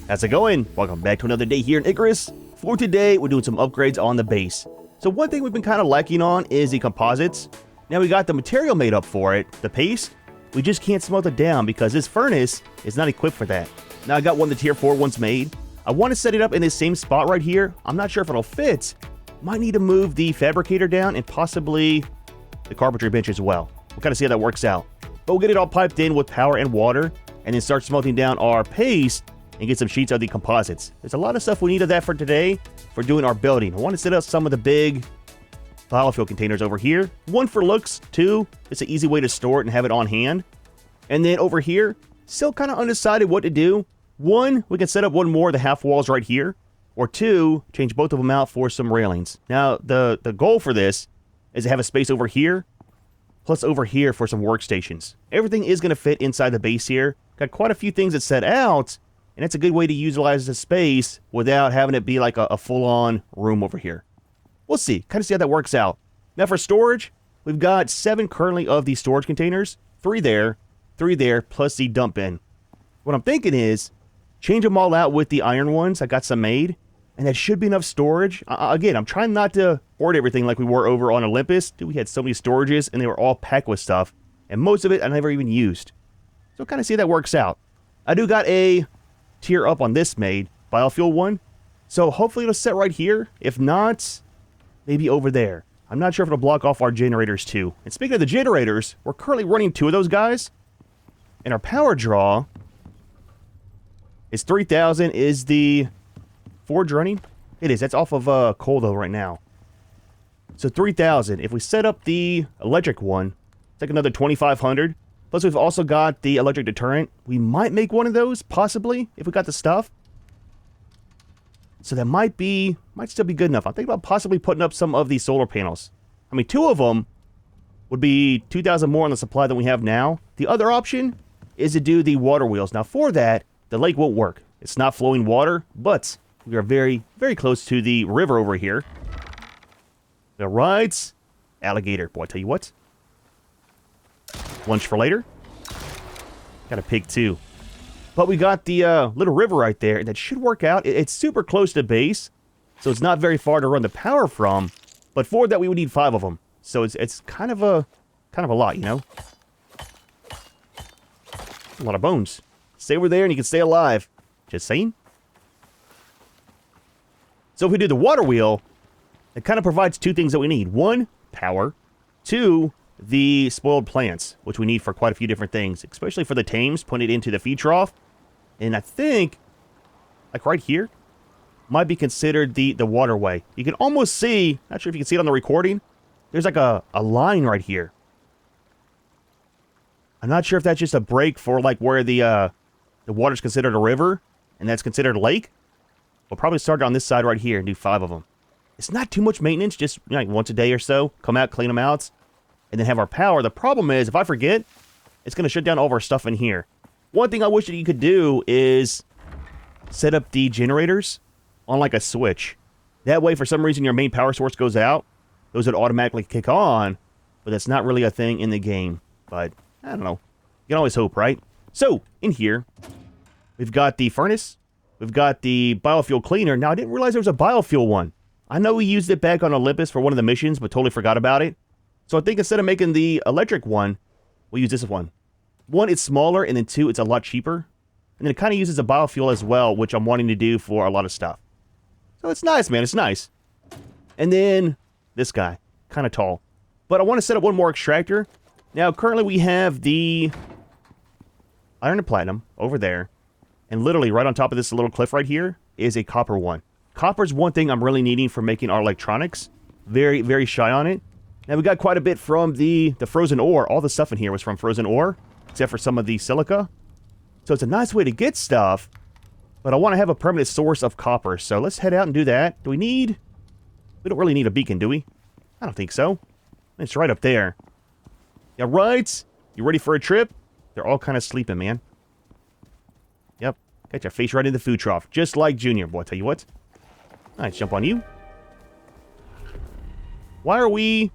How's it going? Welcome back to another day here in Icarus. For today, we're doing some upgrades on the base. So one thing we've been kind of lacking on is the composites. Now we got the material made up for it, the paste. We just can't smelt it down because this furnace is not equipped for that. Now I got one of the tier 4 ones made. I want to set it up in this same spot right here. I'm not sure if it'll fit. Might need to move the fabricator down and possibly the carpentry bench as well. We'll kind of see how that works out. But we'll get it all piped in with power and water and then start smelting down our paste and get some sheets of the composites. There's a lot of stuff we need of that for today for doing our building. I want to set up some of the big biofuel containers over here. One for looks, two, it's an easy way to store it and have it on hand. And then over here, still kind of undecided what to do. One, we can set up one more of the half walls right here. Or two, change both of them out for some railings. Now, the goal for this is to have a space over here, plus over here for some workstations. Everything is going to fit inside the base here. Got quite a few things that set out, and it's a good way to utilize the space without having it be like a full-on room over here. We'll see. Kind of see how that works out. Now for storage, we've got 7 currently of these storage containers. 3 there, plus the dump bin. What I'm thinking is, change them all out with the iron ones. I got some made, and that should be enough storage. Again, I'm trying not to hoard everything like we were over on Olympus. Dude, we had so many storages, and they were all packed with stuff, and most of it I never even used. So kind of see how that works out. I do got a tier up on this made, biofuel one. So hopefully it'll set right here. If not, maybe over there. I'm not sure if it'll block off our generators too. And speaking of the generators, we're currently running 2 of those guys. And our power draw is 3,000. Is the forge running? It is. That's off of coal though right now. So 3,000. If we set up the electric one, it's like another 2,500. Plus, we've also got the electric deterrent. We might make one of those, possibly, if we got the stuff. So that might still be good enough. I'm thinking about possibly putting up some of these solar panels. I mean, 2 of them would be 2,000 more on the supply than we have now. The other option is to do the water wheels. Now, for that, the lake won't work. It's not flowing water, but we are very, very close to the river over here. The rides, alligator. Boy, I tell you what. Lunch for later. Got a pig too. But we got the little river right there, and that should work out. It's super close to base, so it's not very far to run the power from. But for that, we would need 5 of them. So it's kind of a lot, you know. A lot of bones. Stay over there, and you can stay alive. Just saying. So if we do the water wheel, it kind of provides 2 things that we need. 1, power. 2, the spoiled plants, which we need for quite a few different things, especially for the tames, putting it into the feed trough. And I think, like right here, might be considered the waterway. You can almost see, not sure if you can see it on the recording, there's like a line right here. I'm not sure if that's just a break for like where the water's considered a river, and that's considered a lake. We'll probably start on this side right here and do 5 of them. It's not too much maintenance, just like once a day or so. Come out, clean them out, and then have our power. The problem is, if I forget, it's going to shut down all of our stuff in here. One thing I wish that you could do is set up the generators on like a switch. That way, for some reason, your main power source goes out. Those would automatically kick on, but that's not really a thing in the game. But, I don't know. You can always hope, right? So, in here, we've got the furnace. We've got the biofuel cleaner. Now, I didn't realize there was a biofuel one. I know we used it back on Olympus for one of the missions, but totally forgot about it. So I think instead of making the electric one, we'll use this one. 1, it's smaller, and then 2, it's a lot cheaper. And then it kind of uses a biofuel as well, which I'm wanting to do for a lot of stuff. So it's nice, man. It's nice. And then this guy, kind of tall. But I want to set up one more extractor. Now, currently we have the iron and platinum over there. And literally right on top of this little cliff right here is a copper one. Copper's one thing I'm really needing for making our electronics. Very, very shy on it. Now, we got quite a bit from the frozen ore. All the stuff in here was from frozen ore, except for some of the silica. So it's a nice way to get stuff, but I want to have a permanent source of copper. So let's head out and do that. We don't really need a beacon, do we? I don't think so. It's right up there. Yeah, right. You ready for a trip? They're all kind of sleeping, man. Yep. Got your face right in the food trough, just like Junior. Boy, I tell you what. All right, jump on you. Why are we...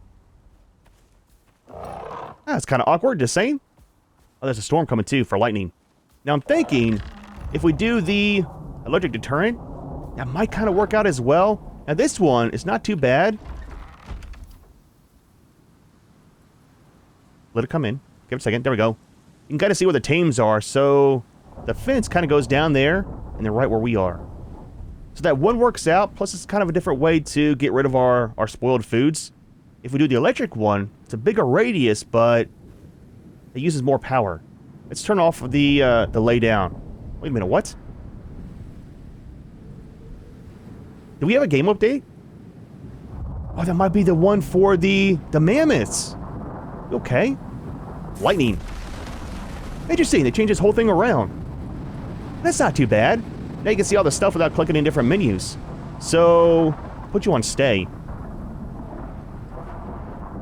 That's kind of awkward, just saying. Oh, there's a storm coming too for lightning. Now I'm thinking, if we do the electric deterrent. That might kind of work out as well. Now this one is not too bad. Let it come in. Give it a second. There we go. You can kind of see where the tames are. So the fence kind of goes down there, and they're right where we are. So that one works out. Plus, it's kind of a different way to get rid of our spoiled foods. If we do the electric one, it's a bigger radius, but it uses more power. Let's turn off the lay down. Wait a minute, what? Do we have a game update? Oh, that might be the one for the mammoths. Okay. Lightning. Interesting, they changed this whole thing around. That's not too bad. Now you can see all the stuff without clicking in different menus. So, put you on stay.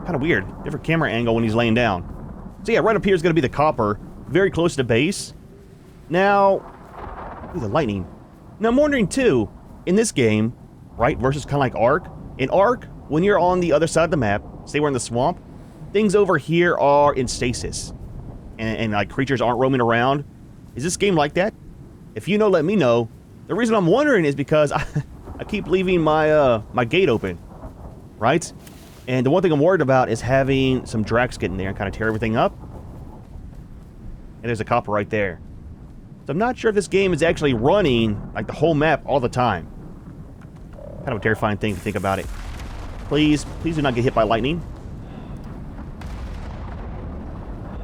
Kind of weird. Different camera angle when he's laying down. So yeah, right up here is going to be the copper. Very close to the base. Now, ooh, the lightning. Now I'm wondering too, in this game, right, versus kind of like Ark. In Ark, when you're on the other side of the map, say we're in the swamp, things over here are in stasis. And like creatures aren't roaming around. Is this game like that? If you know, let me know. The reason I'm wondering is because I keep leaving my my gate open, right? And the one thing I'm worried about is having some Drax get in there and kind of tear everything up. And there's a copper right there. So I'm not sure if this game is actually running like the whole map all the time. Kind of a terrifying thing to think about it. Please, please do not get hit by lightning.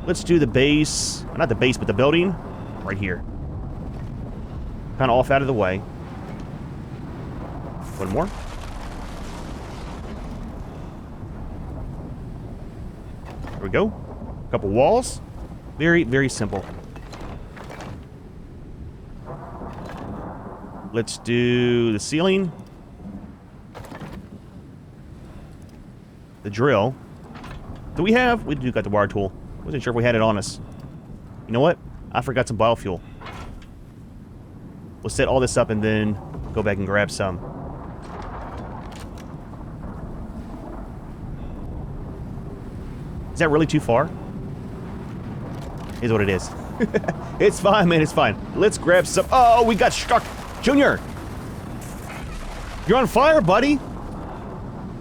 Let's do the base, not the base, but the building right here. Kind of off out of the way. One more. There we go. A couple walls. Very, very simple. Let's do the ceiling. The drill. Do we have? We do got the wire tool. Wasn't sure if we had it on us. You know what? I forgot some biofuel. We'll set all this up and then go back and grab some. Is that really too far? Is what it is. It's fine, man. It's fine. Let's grab some. Oh, we got stuck. Junior! You're on fire, buddy!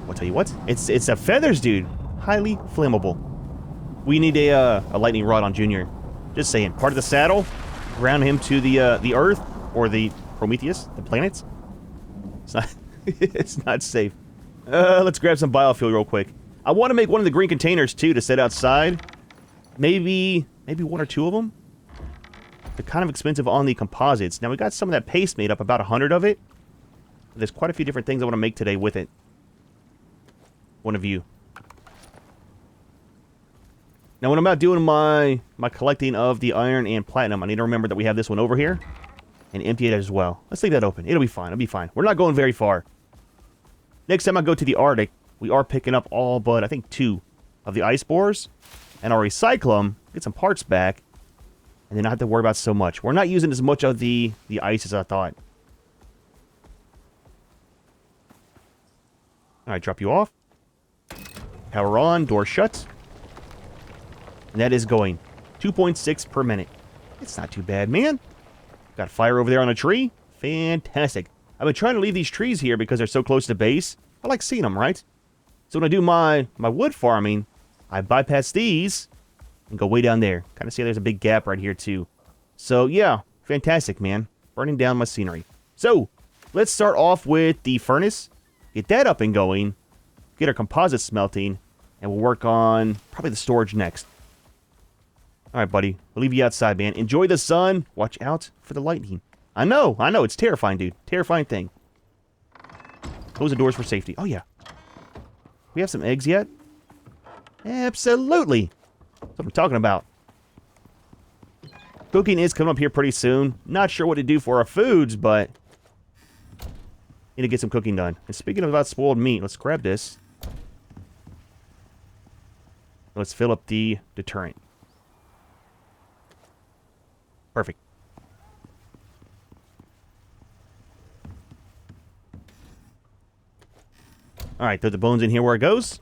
I'll tell you what. It's a feathers, dude. Highly flammable. We need a lightning rod on Junior. Just saying. Part of the saddle. Ground him to the Earth. Or the Prometheus. The planets. It's not, it's not safe. Let's grab some biofuel real quick. I want to make one of the green containers, too, to set outside. Maybe one or two of them. They're kind of expensive on the composites. Now, we got some of that paste made up, about 100 of it. There's quite a few different things I want to make today with it. One of you. Now, when I'm out doing my collecting of the iron and platinum, I need to remember that we have this one over here. And empty it as well. Let's leave that open. It'll be fine. It'll be fine. We're not going very far. Next time I go to the Arctic, we are picking up all but, I think, 2 of the ice boars. And I'll recycle them, get some parts back, and then not have to worry about so much. We're not using as much of the ice as I thought. Alright, drop you off. Power on, door shut. And that is going 2.6 per minute. It's not too bad, man. Got a fire over there on a tree. Fantastic. I've been trying to leave these trees here because they're so close to base. I like seeing them, right? So when I do my wood farming, I bypass these and go way down there. Kind of see there's a big gap right here, too. So, yeah. Fantastic, man. Burning down my scenery. So, let's start off with the furnace. Get that up and going. Get our composite smelting. And we'll work on probably the storage next. Alright, buddy. We'll leave you outside, man. Enjoy the sun. Watch out for the lightning. I know. It's terrifying, dude. Terrifying thing. Close the doors for safety. Oh, yeah. We have some eggs yet? Absolutely. That's what I'm talking about. Cooking is coming up here pretty soon. Not sure what to do for our foods, but need to get some cooking done. And speaking of about spoiled meat, let's grab this. Let's fill up the deterrent. Perfect. Alright, throw the bones in here where it goes.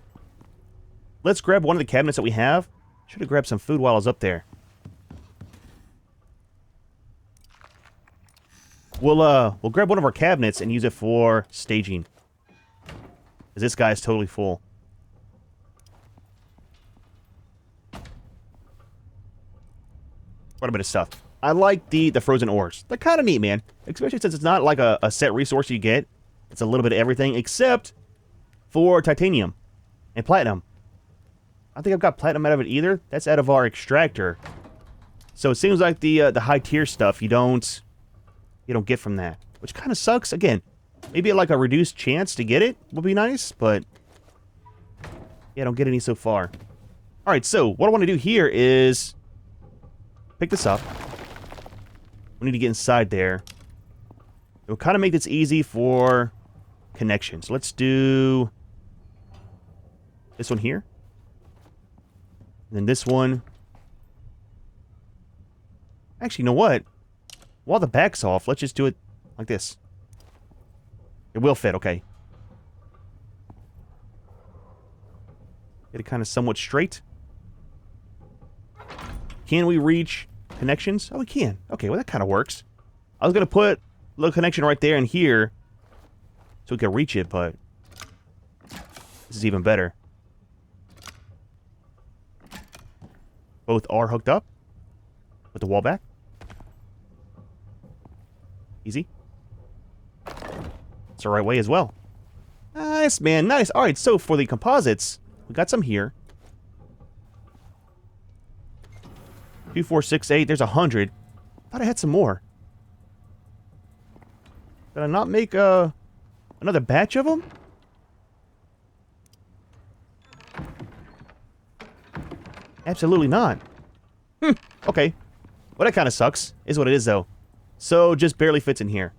Let's grab one of the cabinets that we have. Should have grabbed some food while I was up there. We'll grab one of our cabinets and use it for staging. Because this guy is totally full. Quite a bit of stuff. I like the frozen ores. They're kind of neat, man. Especially since it's not like a set resource you get. It's a little bit of everything except for titanium and platinum. I don't think I've got platinum out of it either. That's out of our extractor. So it seems like the high tier stuff you don't get from that, which kind of sucks. Again, maybe like a reduced chance to get it would be nice, but yeah, I don't get any so far. All right, so what I want to do here is pick this up. We need to get inside there. It'll kind of make this easy for connections. Let's do this one here. And then this one. Actually, you know what? While the back's off, let's just do it like this. It will fit, okay. Get it kind of somewhat straight. Can we reach connections? Oh, we can. Okay, well, that kind of works. I was going to put a little connection right there and here so we can reach it, but this is even better. Both are hooked up. Put the wall back. Easy. It's the right way as well. Nice, man. Nice. All right, so for the composites, we got some here. 2, 4, 6, 8. There's 100. Thought I had some more. Did I not make another batch of them? Absolutely not. Okay. Well, that kind of sucks. Is what it is, though. So, just barely fits in here.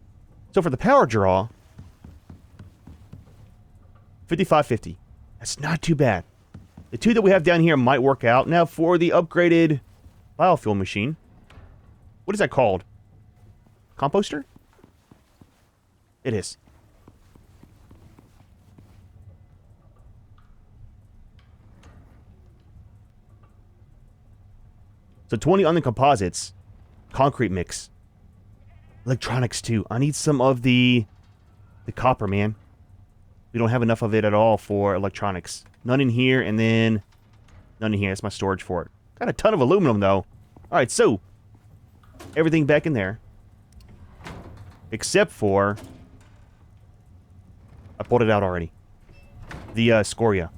So, for the power draw, 5550. That's not too bad. The two that we have down here might work out. Now, for the upgraded biofuel machine, what is that called? Composter? It is. So 20 on the composites. Concrete mix. Electronics too. I need some of the copper, man. We don't have enough of it at all for electronics. None in here, and then none in here. That's my storage for it. Got a ton of aluminum, though. Alright, so everything back in there. Except for... I pulled it out already. The scoria.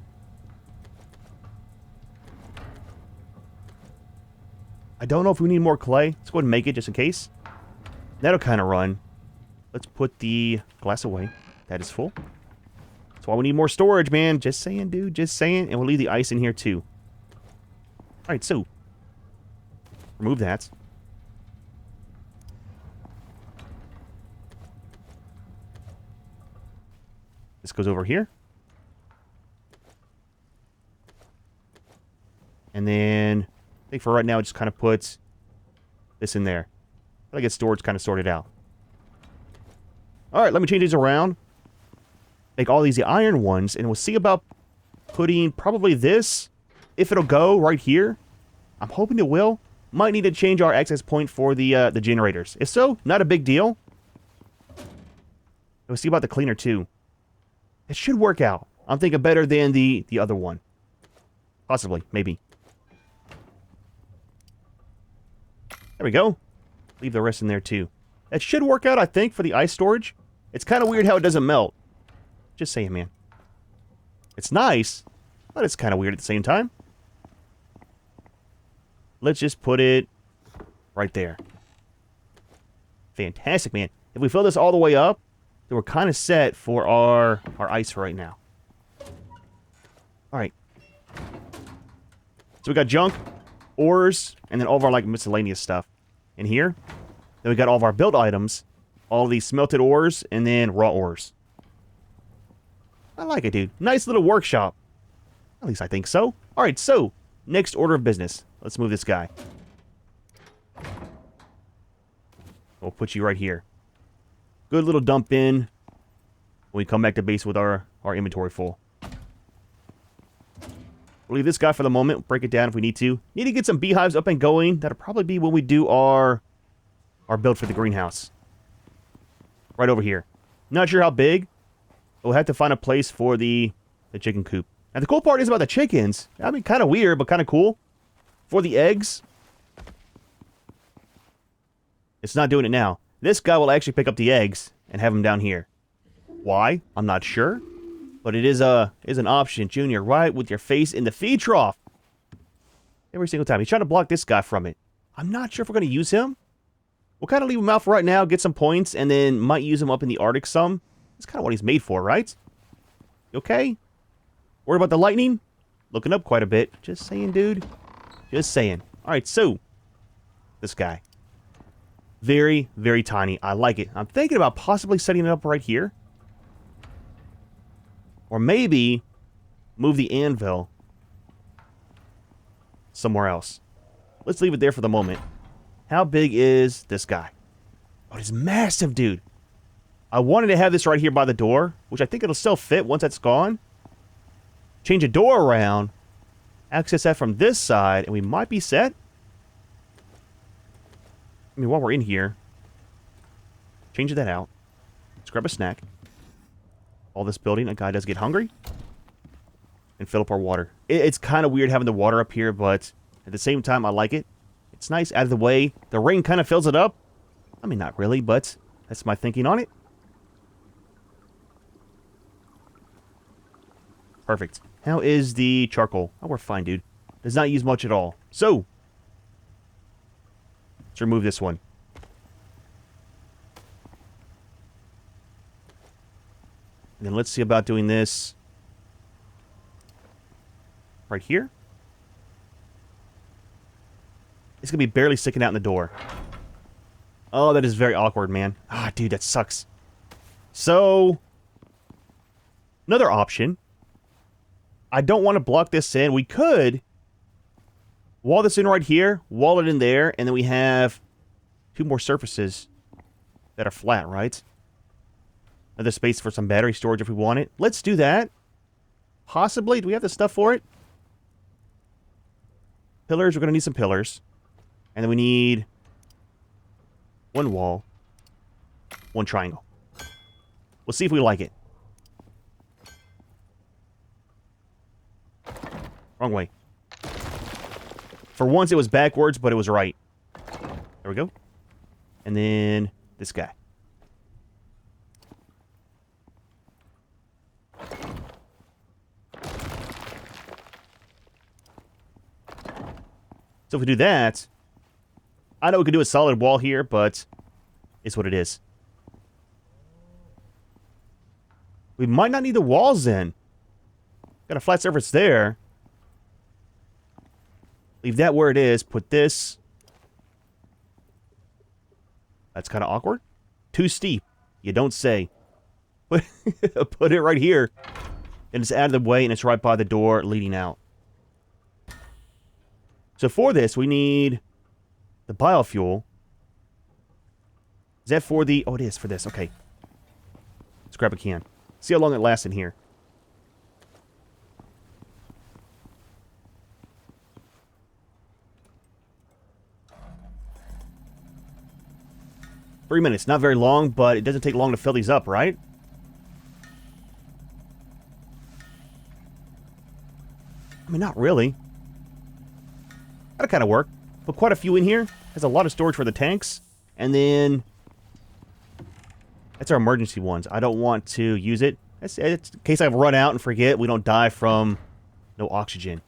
I don't know if we need more clay. Let's go ahead and make it just in case. That'll kind of run. Let's put the glass away. That is full. That's why we need more storage, man. Just saying, dude. Just saying. And we'll leave the ice in here, too. Alright, so. Remove that. This goes over here. And then... I think for right now, it just kind of puts this in there. I get storage kind of sorted out. Alright, let me change these around. Make all these the iron ones, and we'll see about putting probably this, if it'll go, right here. I'm hoping it will. Might need to change our access point for the generators. If so, not a big deal. We'll see about the cleaner, too. It should work out. I'm thinking better than the other one. Possibly, maybe. There we go. Leave the rest in there, too. That should work out, I think, for the ice storage. It's kind of weird how it doesn't melt. Just saying, man. It's nice, but it's kind of weird at the same time. Let's just put it right there. Fantastic, man. If we fill this all the way up, then we're kind of set for our ice for right now. Alright. So we got junk, ores, and then all of our, like, miscellaneous stuff in here. Then we got all of our build items, all these smelted ores, and then raw ores. I like it, dude. Nice little workshop. At least I think so. Alright, so, next order of business. Let's move this guy. We'll put you right here. Good little dump in when we come back to base with our inventory full. We'll leave this guy for the moment. Break it down if we need to. Need to get some beehives up and going. That'll probably be when we do our build for the greenhouse. Right over here. Not sure how big. We'll have to find a place for the chicken coop. Now, the cool part is about the chickens. I mean, kind of weird, but kind of cool. For the eggs, it's not doing it now. This guy will actually pick up the eggs and have them down here. Why? I'm not sure. But it is an option. Junior, right with your face in the feed trough. Every single time. He's trying to block this guy from it. I'm not sure if we're going to use him. We'll kind of leave him out for right now, get some points, and then might use him up in the Arctic some. That's kind of what he's made for, right? You okay? Worried about the lightning? Looking up quite a bit. Just saying, dude. Just saying. Alright, so. This guy. Very, very tiny. I like it. I'm thinking about possibly setting it up right here. Or maybe move the anvil somewhere else. Let's leave it there for the moment. How big is this guy? Oh, it's massive, dude. I wanted to have this right here by the door, which I think it'll still fit once that's gone. Change a door around. Access that from this side, and we might be set. I mean, while we're in here, change that out. Let's grab a snack. All this building, a guy does get hungry. And fill up our water. It's kind of weird having the water up here, but at the same time, I like it. It's nice, out of the way. The rain kind of fills it up. I mean, not really, but that's my thinking on it. Perfect. How is the charcoal? Oh, we're fine, dude. Does not use much at all. So, let's remove this one. And then let's see about doing this right here. It's going to be barely sticking out in the door. Oh, that is very awkward, man. Ah, dude, that sucks. So, another option. I don't want to block this in. We could wall this in right here, wall it in there, and then we have two more surfaces that are flat, right? Another space for some battery storage if we want it. Let's do that. Possibly. Do we have the stuff for it? Pillars. We're going to need some pillars. And then we need one wall, one triangle. We'll see if we like it. Wrong way. For once it was backwards, but it was right. There we go. And then this guy. So if we do that, I know we could do a solid wall here, but it's what it is. We might not need the walls in. Got a flat surface there. Leave that where it is. Put this. That's kind of awkward. Too steep. You don't say. Put it right here. And it's out of the way, and it's right by the door leading out. So for this, we need the biofuel. Is that for the... Oh, it is for this. Okay. Let's grab a can. See how long it lasts in here. Three minutes. Not very long, but it doesn't take long to fill these up, right? I mean, not really. That'll kind of work. Put quite a few in here. Has a lot of storage for the tanks. And then... That's our emergency ones. I don't want to use it. It's in case I run out and forget. We don't die from no oxygen.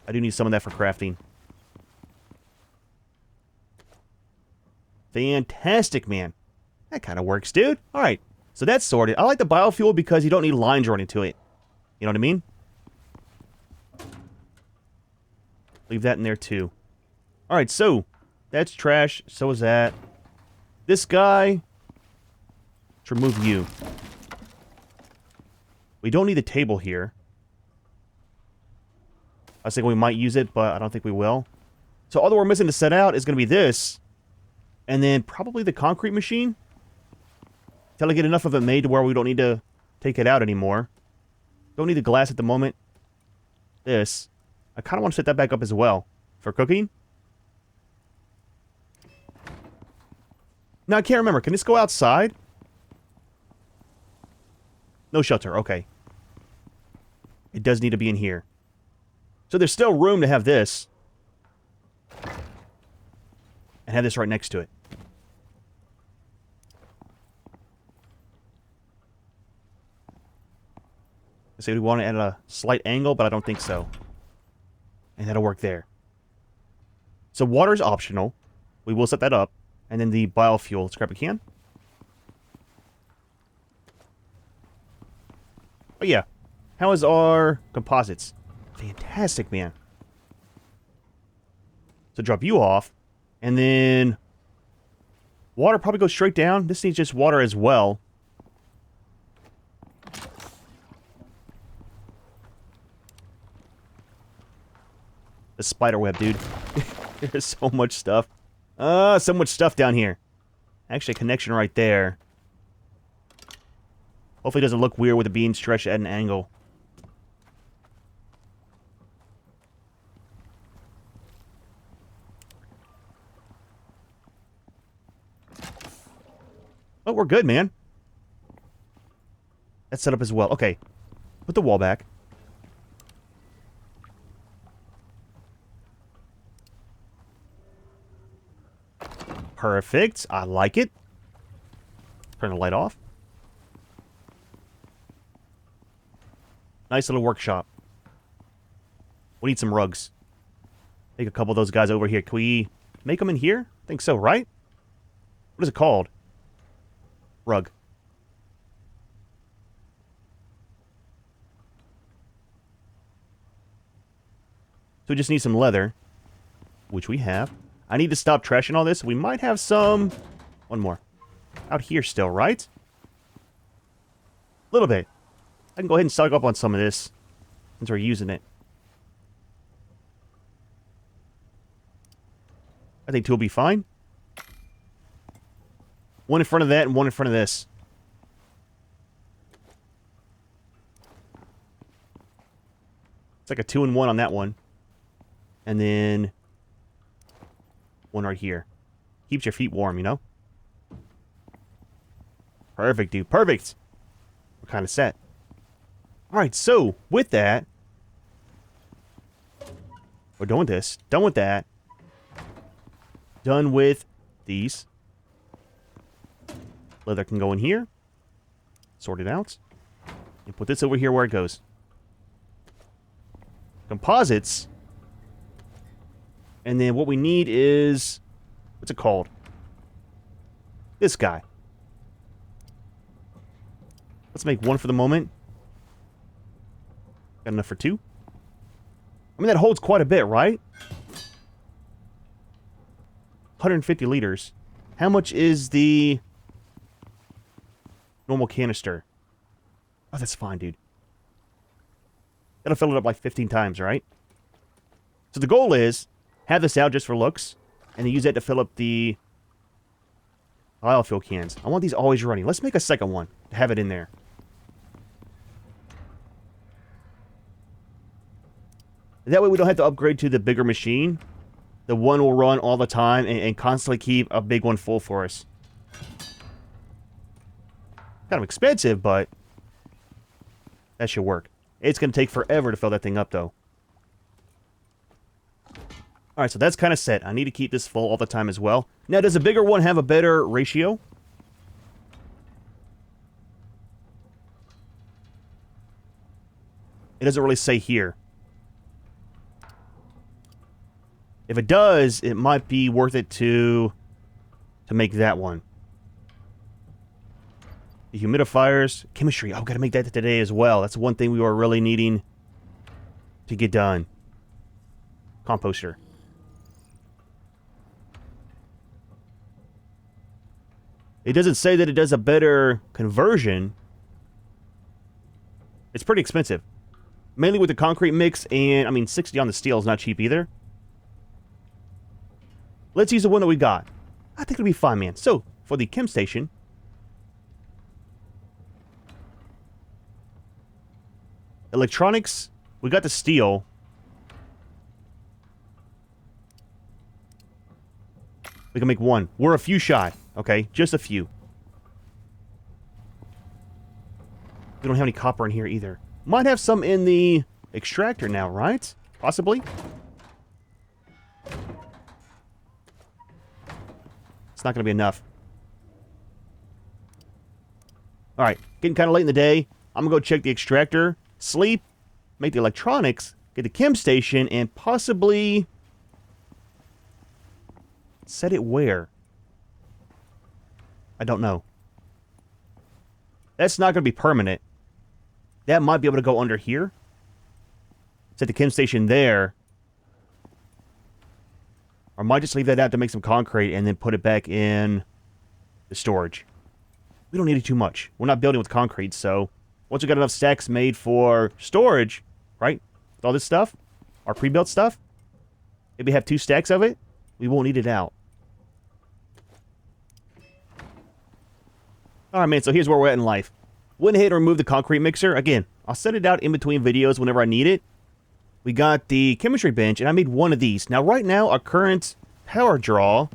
I do need some of that for crafting. Fantastic, man. That kind of works, dude. Alright. So that's sorted. I like the biofuel because you don't need lines running to it. You know what I mean? Leave that in there too. Alright, so that's trash. So is that. This guy. Let's remove you. We don't need the table here. I was thinking we might use it, but I don't think we will. So all that we're missing to set out is going to be this. And then probably the concrete machine. Till I get enough of it made to where we don't need to take it out anymore. Don't need the glass at the moment. This. I kind of want to set that back up as well. For cooking. No, I can't remember. Can this go outside? No shelter. Okay. It does need to be in here. So there's still room to have this. And have this right next to it. So we want it at a slight angle, but I don't think so. And that'll work there. So water is optional. We will set that up. And then the biofuel. Let's grab a can. Oh yeah. How is our composites? Fantastic, man. So drop you off. And then water probably goes straight down. This needs just water as well. The spider web, dude. There's so much stuff. So much stuff down here. Actually, a connection right there. Hopefully it doesn't look weird with it being stretched at an angle. Oh, we're good, man. That's set up as well. Okay. Put the wall back. Perfect. I like it. Turn the light off. Nice little workshop. We need some rugs. Take a couple of those guys over here. Can we make them in here? I think so, right? What is it called? Rug. So we just need some leather, which we have. I need to stop trashing all this. We might have some... One more. Out here still, right? A little bit. I can go ahead and stock up on some of this, since we're using it. I think two will be fine. One in front of that and one in front of this. It's like a 2-in-1 on that one. And then... one right here. Keeps your feet warm, you know? Perfect, dude. Perfect! We're kind of set. Alright, so, with that... we're done with this. Done with that. Done with these. Leather can go in here. Sort it out. And put this over here where it goes. Composites. And then what we need is... what's it called? This guy. Let's make one for the moment. Got enough for two? I mean, that holds quite a bit, right? 150 liters. How much is the... normal canister? Oh, that's fine, dude. That'll fill it up like 15 times, right? So the goal is... have this out just for looks, and then use that to fill up the biofuel cans. I want these always running. Let's make a second one to have it in there. That way we don't have to upgrade to the bigger machine. The one will run all the time and constantly keep a big one full for us. Kind of expensive, but that should work. It's going to take forever to fill that thing up, though. Alright, so that's kind of set. I need to keep this full all the time as well. Now, does a bigger one have a better ratio? It doesn't really say here. If it does, it might be worth it to make that one. The humidifiers, chemistry. Oh, gotta make that today as well. That's one thing we were really needing to get done. Composter. It doesn't say that it does a better conversion. It's pretty expensive. Mainly with the concrete mix, and, I mean, 60 on the steel is not cheap either. Let's use the one that we got. I think it'll be fine, man. So, for the chem station... electronics, we got the steel. We can make one. We're a few shy. Okay, just a few. We don't have any copper in here either. Might have some in the extractor now, right? Possibly. It's not going to be enough. Alright, getting kind of late in the day. I'm going to go check the extractor, sleep, make the electronics, get the chem station, and possibly set it where? I don't know. That's not going to be permanent. That might be able to go under here. Set the chem station there. Or I might just leave that out to make some concrete and then put it back in the storage. We don't need it too much. We're not building with concrete, so once we got enough stacks made for storage, right? With all this stuff, our pre-built stuff, maybe have 2 stacks of it, we won't need it out. Alright, man, so here's where we're at in life. Went ahead and removed the concrete mixer. Again, I'll set it out in between videos whenever I need it. We got the chemistry bench, and I made one of these. Now, right now, our current power draw,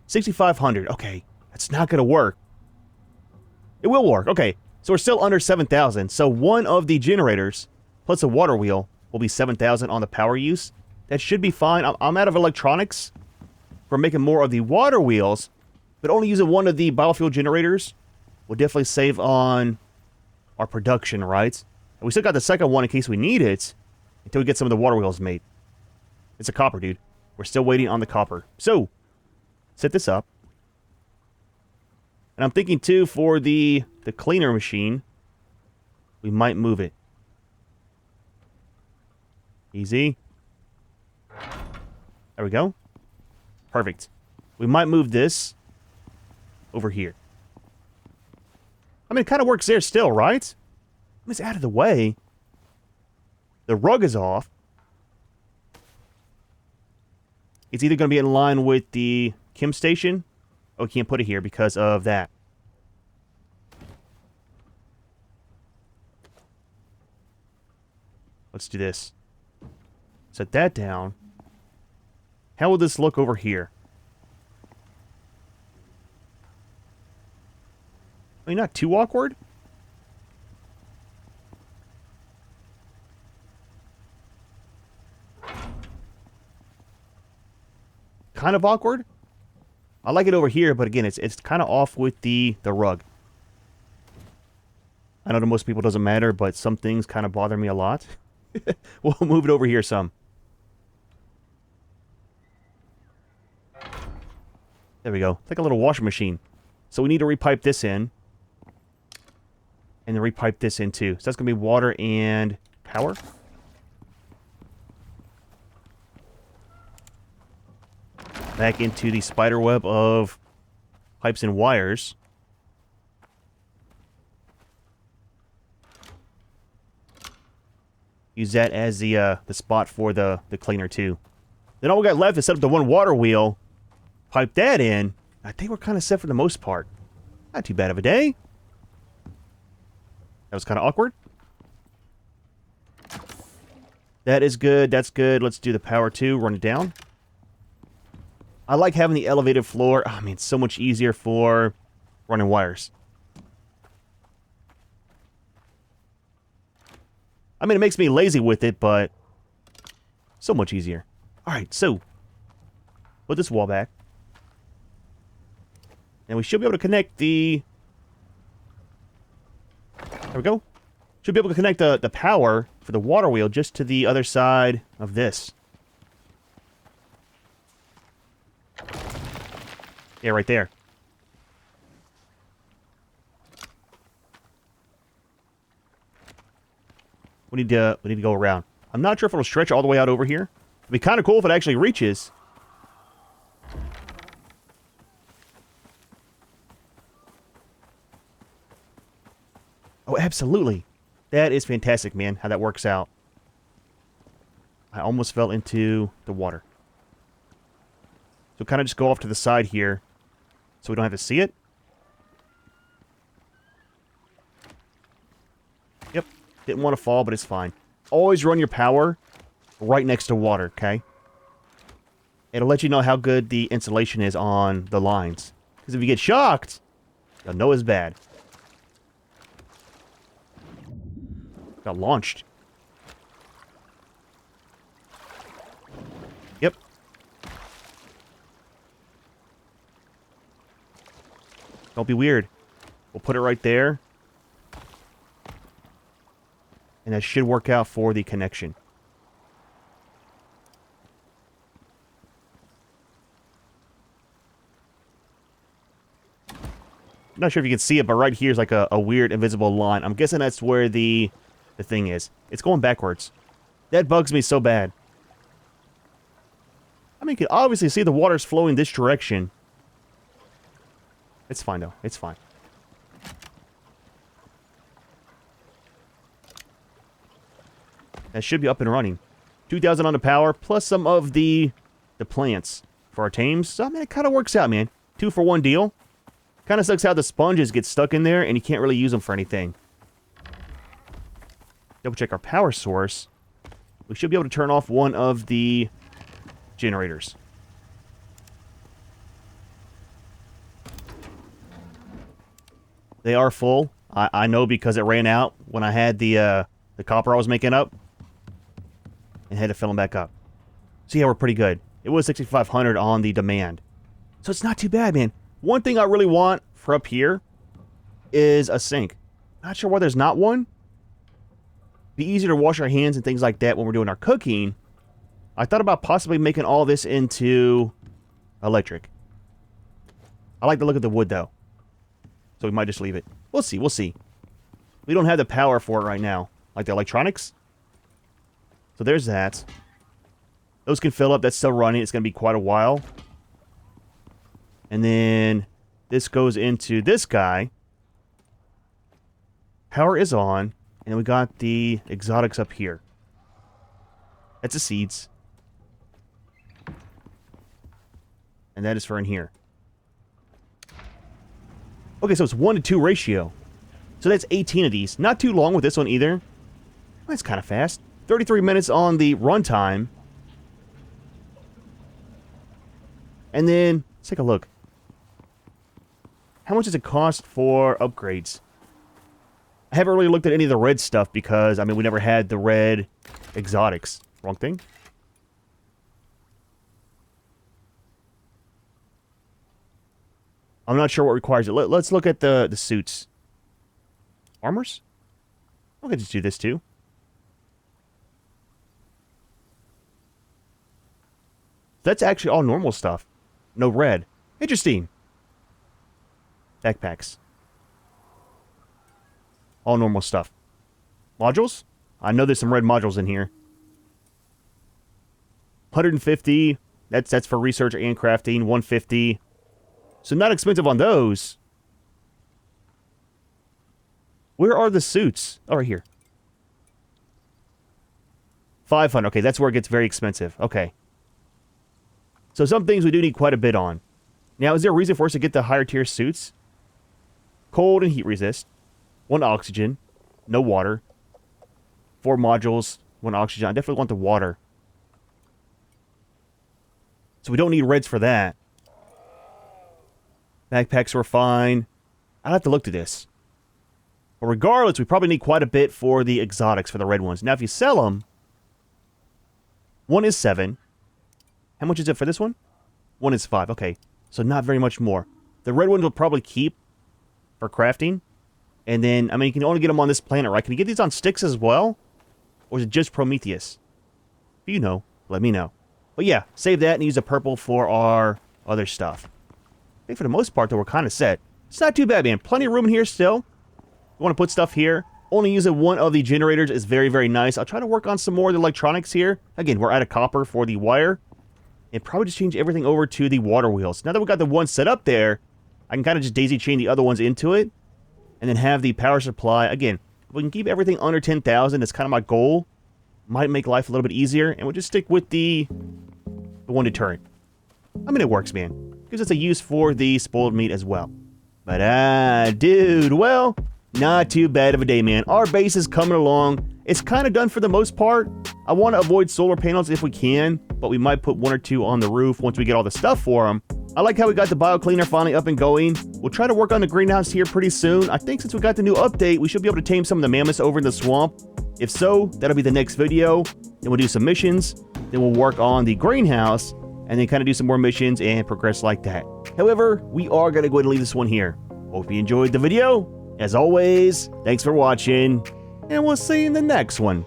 6,500. Okay, that's not going to work. It will work. Okay, so we're still under 7,000. So one of the generators, plus a water wheel, will be 7,000 on the power use. That should be fine. I'm out of electronics for making more of the water wheels, but only using one of the biofuel generators will definitely save on our production, right? And we still got the second one in case we need it until we get some of the water wheels made. It's a copper, dude. We're still waiting on the copper. So, set this up. And I'm thinking, too, for the cleaner machine, we might move it. Easy. There we go. Perfect. We might move this over here. I mean, it kind of works there still, right? I mean, it's out of the way. The rug is off. It's either going to be in line with the chem station. Oh, we can't put it here because of that. Let's do this. Set that down. How will this look over here? I mean, not too awkward. Kind of awkward. I like it over here, but again, it's kind of off with the rug. I know to most people it doesn't matter, but some things kind of bother me a lot. We'll move it over here some. There we go. It's like a little washing machine. So we need to repipe this in. And then repipe this in too. So that's going to be water and power. Back into the spider web of pipes and wires. Use that as the spot for the cleaner too. Then all we got left is set up the one water wheel. Pipe that in. I think we're kind of set for the most part. Not too bad of a day. That was kind of awkward. That is good. That's good. Let's do the power too. Run it down. I like having the elevated floor. Oh, I mean, it's so much easier for running wires. I mean, it makes me lazy with it, but so much easier. All right, so put this wall back. And we should be able to connect the... There we go. Should be able to connect the power for the water wheel just to the other side of this. Yeah, right there. We need to go around. I'm not sure if it'll stretch all the way out over here. It'd be kind of cool if it actually reaches. Oh, absolutely. That is fantastic, man, how that works out. I almost fell into the water. So kind of just go off to the side here so we don't have to see it. Yep. Didn't want to fall, but it's fine. Always run your power right next to water, okay? It'll let you know how good the insulation is on the lines. Because if you get shocked, you'll know it's bad. Got launched. Yep. Don't be weird. We'll put it right there. And that should work out for the connection. I'm not sure if you can see it, but right here is like a weird invisible line. I'm guessing that's where the thing is. It's going backwards. That bugs me so bad. I mean, you can obviously see the water's flowing this direction. It's fine, though. It's fine. That should be up and running. 2,000 on the power, plus some of the plants for our tames. So, I mean, it kind of works out, man. 2 for 1 deal. Kind of sucks how the sponges get stuck in there, and you can't really use them for anything. Double check our power source. We should be able to turn off one of the generators. They are full. I know because it ran out when I had the copper I was making up. And had to fill them back up. So yeah, we're pretty good. It was 6,500 on the demand. So it's not too bad, man. One thing I really want for up here is a sink. Not sure why there's not one. Be easier to wash our hands and things like that when we're doing our cooking. I thought about possibly making all this into electric. I like the look of the wood, though. So we might just leave it. We'll see, we'll see. We don't have the power for it right now. Like the electronics. So there's that. Those can fill up. That's still running. It's going to be quite a while. And then this goes into this guy. Power is on. And then we got the exotics up here. That's the seeds. And that is for in here. Okay, so it's 1-to-2 ratio. So that's 18 of these. Not too long with this one either. That's kind of fast. 33 minutes on the runtime. And then, let's take a look. How much does it cost for upgrades? I haven't really looked at any of the red stuff because, I mean, we never had the red exotics. Wrong thing. I'm not sure what requires it. Let's look at the suits. Armors? Okay, just do this too. That's actually all normal stuff. No red. Interesting. Backpacks. All normal stuff. Modules? I know there's some red modules in here. 150. That's for research and crafting. 150. So not expensive on those. Where are the suits? Oh, right here. 500. Okay, that's where it gets very expensive. Okay. So some things we do need quite a bit on. Now, is there a reason for us to get the higher tier suits? Cold and heat resist. 1 oxygen. No water. 4 modules. 1 oxygen. I definitely want the water. So we don't need reds for that. Backpacks were fine. I'd have to look to this. But regardless, we probably need quite a bit for the exotics, for the red ones. Now, if you sell them, 1 is 7. How much is it for this one? 1 is 5. Okay, so not very much more. The red ones will probably keep for crafting. And then, I mean, you can only get them on this planet, right? Can you get these on sticks as well? Or is it just Prometheus? If you know, let me know. But yeah, save that and use the purple for our other stuff. I think for the most part, though, we're kind of set. It's not too bad, man. Plenty of room in here still. You want to put stuff here. Only using one of the generators is very, very nice. I'll try to work on some more of the electronics here. Again, we're out of copper for the wire. And probably just change everything over to the water wheels. Now that we got the one set up there, I can kind of just daisy chain the other ones into it. And then have the power supply. Again, if we can keep everything under 10,000, that's kind of my goal. Might make life a little bit easier. And we'll just stick with the one deterrent. I mean, it works, man. Because it's a use for the spoiled meat as well. But, dude, well, not too bad of a day, man. Our base is coming along. It's kind of done for the most part. I want to avoid solar panels if we can. but we might put 1 or 2 on the roof once we get all the stuff for them. I like how we got the bio cleaner finally up and going. We'll try to work on the greenhouse here pretty soon. I think since we got the new update, we should be able to tame some of the mammoths over in the swamp. If so, that'll be the next video. Then we'll do some missions. Then we'll work on the greenhouse and then kind of do some more missions and progress like that. However, we are going to go ahead and leave this one here. Hope you enjoyed the video. As always, thanks for watching, and we'll see you in the next one.